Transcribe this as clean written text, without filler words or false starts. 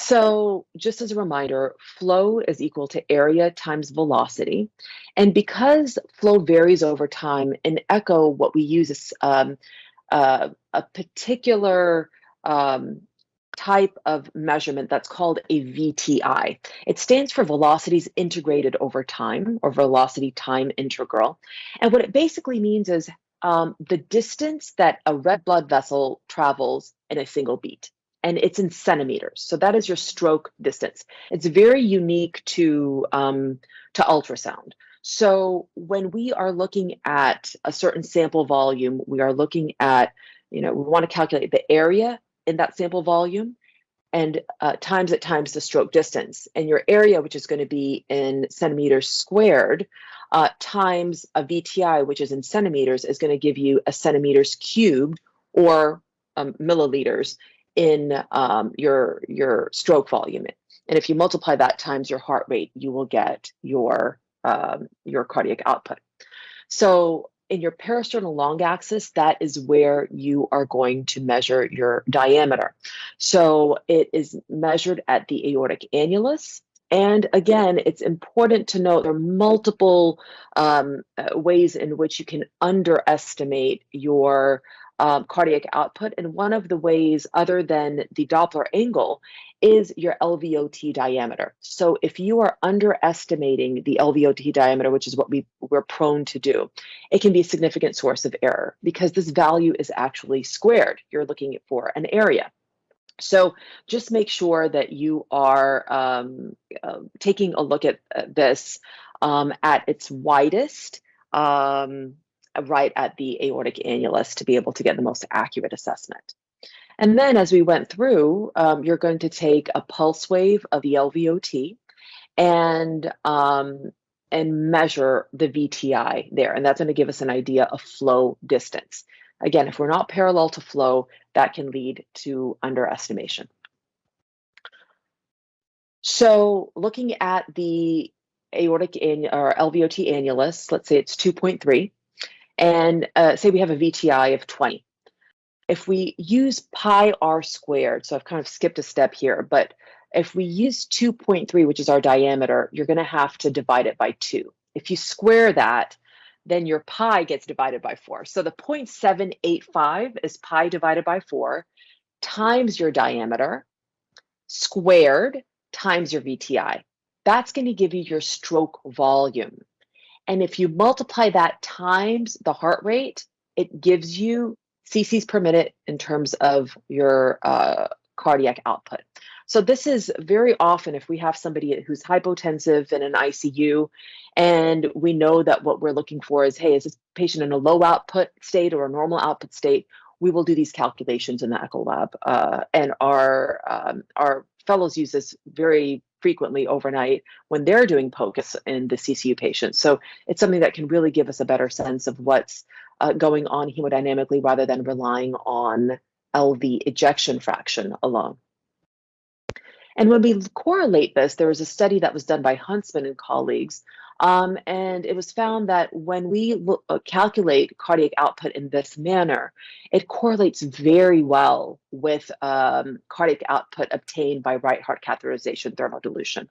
So, just as a reminder, flow is equal to area times velocity. And because flow varies over time, in echo, what we use is a particular um, type of measurement that's called a VTI. It stands for velocities integrated over time, or velocity time integral. And what it basically means is the distance that a red blood vessel travels in a single beat. And it's in centimeters. So that is your stroke distance. It's very unique to ultrasound. So when we are looking at a certain sample volume, we are looking at, we want to calculate the area in that sample volume and times it times the stroke distance. And your area, which is going to be in centimeters squared, times a VTI, which is in centimeters, is going to give you a centimeters cubed or milliliters in your stroke volume. And if you multiply that times your heart rate, you will get your cardiac output. So in your parasternal long axis, that is where you are going to measure your diameter. So it is measured at the aortic annulus. And again, it's important to note there are multiple ways in which you can underestimate your cardiac output. And one of the ways, other than the Doppler angle, is your LVOT diameter. So if you are underestimating the LVOT diameter, which is what we're prone to do, it can be a significant source of error because this value is actually squared. You're looking for an area. So just make sure that you are taking a look at this at its widest, right at the aortic annulus to be able to get the most accurate assessment. And then as we went through, you're going to take a pulse wave of the LVOT and measure the VTI there. And that's going to give us an idea of flow distance. Again, if we're not parallel to flow, that can lead to underestimation. So looking at the aortic or LVOT annulus, let's say it's 2.3, and say we have a VTI of 20. If we use pi r squared, so I've kind of skipped a step here, but if we use 2.3, which is our diameter, you're going to have to divide it by 2. If you square that, then your pi gets divided by 4. So the 0.785 is pi divided by 4 times your diameter squared times your VTI. That's going to give you your stroke volume. And if you multiply that times the heart rate, it gives you cc's per minute in terms of your cardiac output. So this is very often if we have somebody who's hypotensive in an ICU and we know that what we're looking for is, hey, is this patient in a low output state or a normal output state? We will do these calculations in the echo lab. And our fellows use this very frequently overnight when they're doing POCUS in the CCU patients. So it's something that can really give us a better sense of what's going on hemodynamically rather than relying on LV ejection fraction alone. And when we correlate this, there was a study that was done by Huntsman and colleagues, and it was found that when we calculate cardiac output in this manner, it correlates very well with cardiac output obtained by right heart catheterization thermal dilution.